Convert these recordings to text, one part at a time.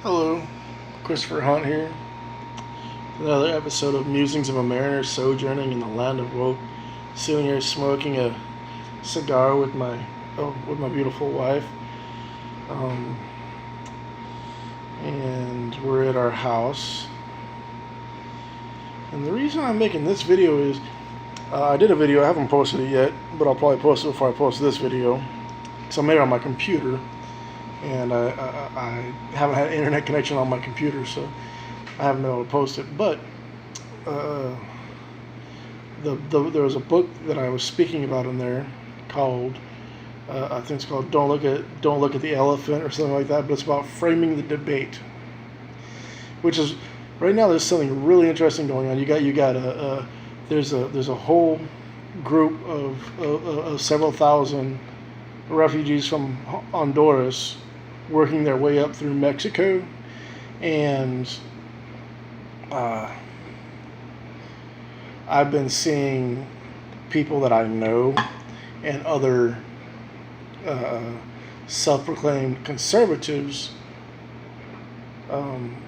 Hello, Christopher Hunt here. Another episode of Musings of a Mariner Sojourning in the Land of Woe. Sitting here smoking a cigar with my beautiful wife. And we're at our house. And the reason I'm making this video is I did a video, I haven't posted it yet, but I'll probably post it before I post this video. So I made it on my computer. And I haven't had an internet connection on my computer, so I haven't been able to post it. But there was a book that I was speaking about in there called I think it's called "Don't Look at the Elephant" or something like that. But it's about framing the debate, which is right now there's something really interesting going on. There's a whole group of several thousand refugees from Honduras working their way up through Mexico, and I've been seeing people that I know and other self-proclaimed conservatives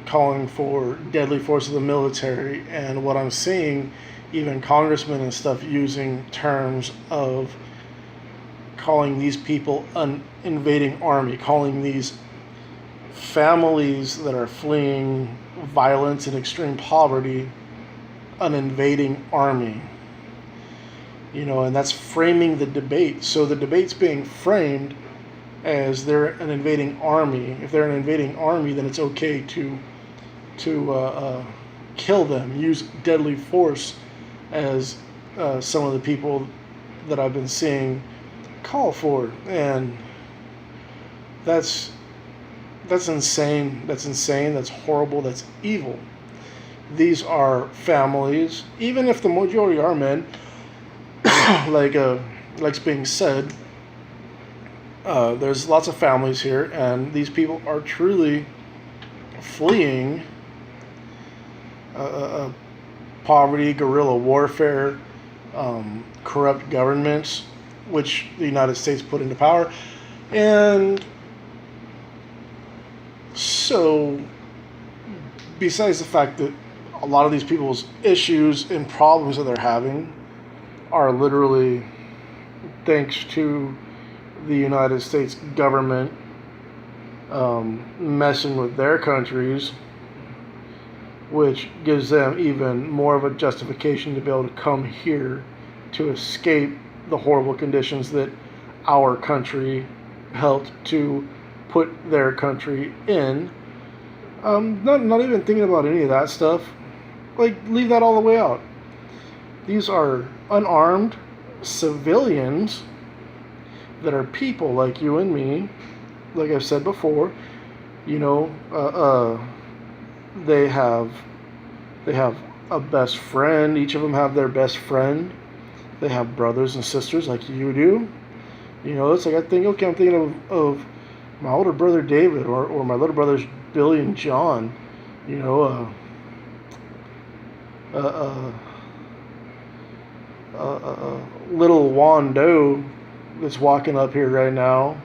calling for deadly force of the military, and what I'm seeing, even congressmen and stuff using terms of calling these people an invading army, calling these families that are fleeing violence and extreme poverty an invading army. And that's framing the debate. So the debate's being framed as they're an invading army. If they're an invading army, then it's okay to kill them, use deadly force, as some of the people that I've been seeing call for. And that's insane. That's horrible. That's evil. These are families, even if the majority are men, like's being said. There's lots of families here, and these people are truly fleeing poverty, guerrilla warfare, corrupt governments, which the United States put into power. And so, besides the fact that a lot of these people's issues and problems that they're having are literally thanks to the United States government messing with their countries, which gives them even more of a justification to be able to come here to escape the horrible conditions that our country helped to put their country in. Not even thinking about any of that stuff. Leave that all the way out. These are unarmed civilians that are people like you and me. Like I've said before, they have a best friend. Each of them have their best friend. They have brothers and sisters like you do. It's like I'm thinking of my older brother David, or my little brothers Billy and John. Little Wando that's walking up here right now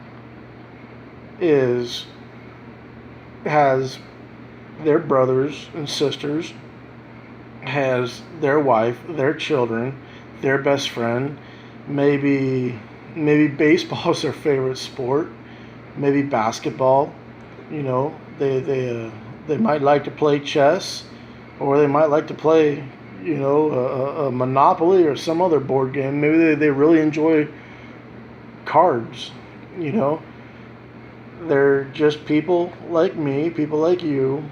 has their brothers and sisters, has their wife, their children, their best friend. Maybe baseball is their favorite sport. Maybe basketball. They might like to play chess, or they might like to play, a Monopoly or some other board game. Maybe they really enjoy cards. They're just people like me, people like you,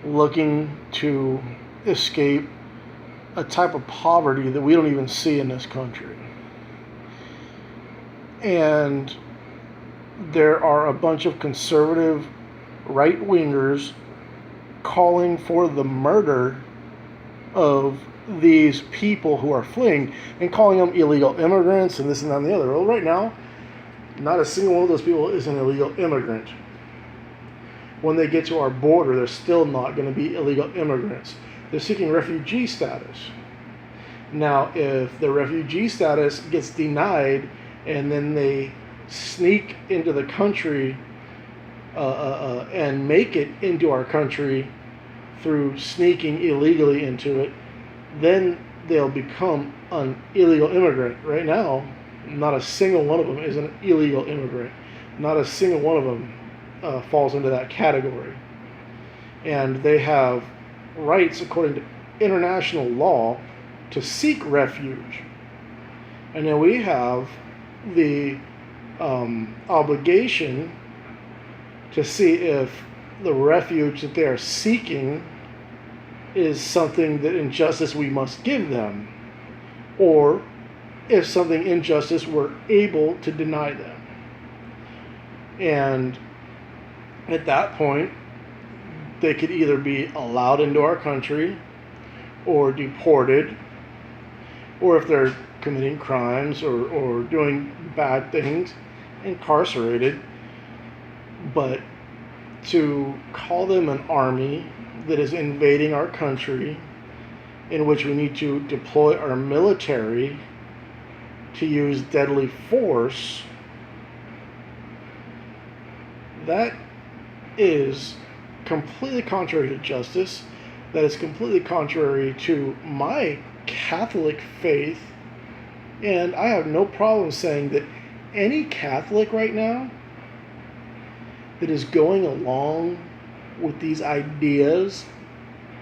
looking to escape a type of poverty that we don't even see in this country. And there are a bunch of conservative right-wingers calling for the murder of these people who are fleeing, and calling them illegal immigrants and this and that and the other. Well, right now, not a single one of those people is an illegal immigrant. When they get to our border, they're still not going to be illegal immigrants. They're seeking refugee status. Now, if the refugee status gets denied and then they sneak into the country and make it into our country through sneaking illegally into it, then they'll become an illegal immigrant. Right now, not a single one of them is an illegal immigrant. Not a single one of them falls into that category. And they have rights according to international law to seek refuge. And then we have the obligation to see if the refuge that they are seeking is something that in justice we must give them, or if something in justice we're able to deny them. And at that point, they could either be allowed into our country or deported, or if they're committing crimes or doing bad things, incarcerated. But to call them an army that is invading our country, in which we need to deploy our military to use deadly force, that is completely contrary to justice. That is completely contrary to my Catholic faith. And I have no problem saying that any Catholic right now that is going along with these ideas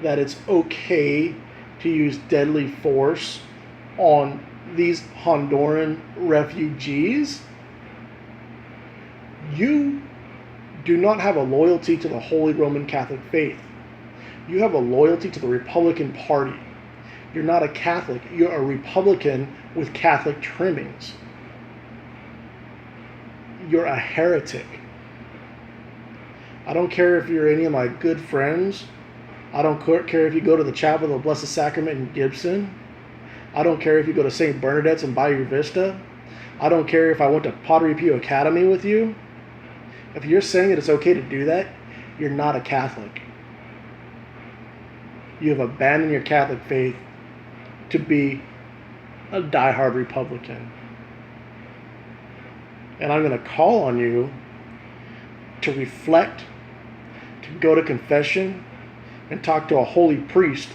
that it's okay to use deadly force on these Honduran refugees, you do not have a loyalty to the Holy Roman Catholic faith. You have a loyalty to the Republican Party. You're not a Catholic. You're a Republican with Catholic trimmings. You're a heretic. I don't care if you're any of my good friends. I don't care if you go to the Chapel of the Blessed Sacrament in Gibson. I don't care if you go to St. Bernadette's in Bayou Vista. I don't care if I went to Padre Pio Academy with you. If you're saying that it's okay to do that, you're not a Catholic. You have abandoned your Catholic faith to be a diehard Republican. And I'm going to call on you to reflect, to go to confession, and talk to a holy priest,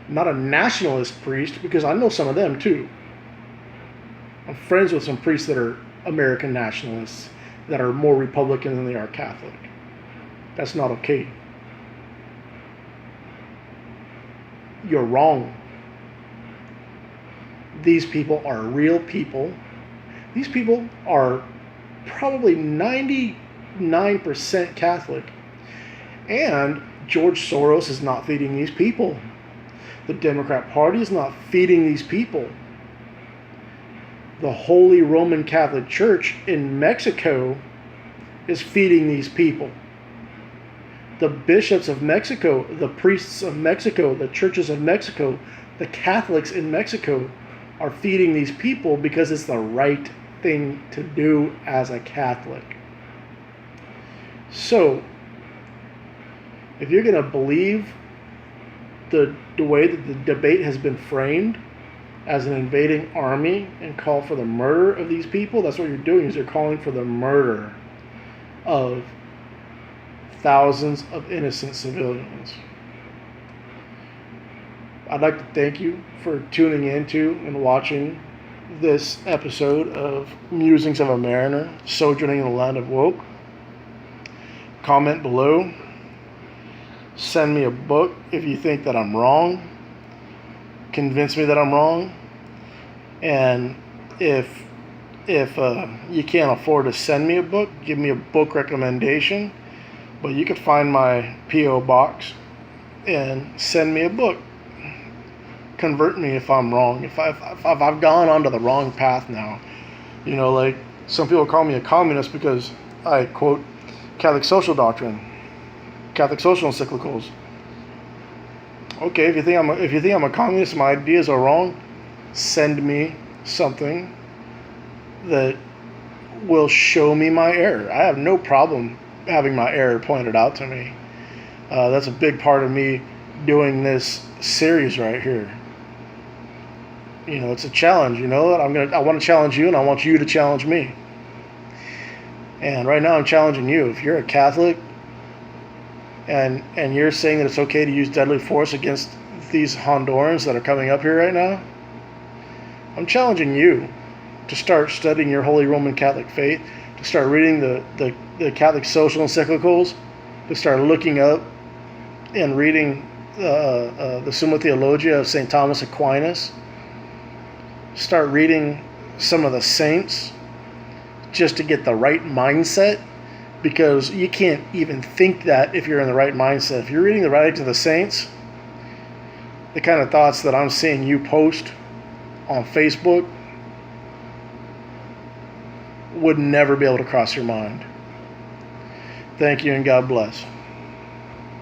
not a nationalist priest, because I know some of them too. I'm friends with some priests that are American nationalists, that are more Republican than they are Catholic. That's not okay. You're wrong. These people are real people. These people are probably 99% Catholic. And George Soros is not feeding these people. The Democrat Party is not feeding these people. The Holy Roman Catholic Church in Mexico is feeding these people. The bishops of Mexico, the priests of Mexico, the churches of Mexico, the Catholics in Mexico are feeding these people because it's the right thing to do as a Catholic. So, if you're going to believe the way that the debate has been framed as an invading army and call for the murder of these people, that's what you're doing, is you're calling for the murder of thousands of innocent civilians. I'd like to thank you for tuning into and watching this episode of Musings of a Mariner, Sojourning in the Land of Woke. Comment below. Send me a book if you think that I'm wrong. Convince me that I'm wrong. And if you can't afford to send me a book, give me a book recommendation. But you could find my P.O. box and send me a book. Convert me if I'm wrong. If I've gone onto the wrong path now. You know, like some people call me a communist because I quote Catholic social doctrine, Catholic social encyclicals. Okay, if you think I'm a communist, my ideas are wrong, send me something that will show me my error. I have no problem having my error pointed out to me. That's a big part of me doing this series right here. You know, it's a challenge. You know, I want to challenge you, and I want you to challenge me. And right now I'm challenging you. If you're a Catholic and you're saying that it's okay to use deadly force against these Hondurans that are coming up here right now, I'm challenging you to start studying your Holy Roman Catholic faith, to start reading the Catholic social encyclicals, to start looking up and reading the Summa Theologia of St. Thomas Aquinas, start reading some of the saints just to get the right mindset, because you can't even think that if you're in the right mindset. If you're reading the Writings of the Saints, the kind of thoughts that I'm seeing you post on Facebook would never be able to cross your mind. Thank you and God bless.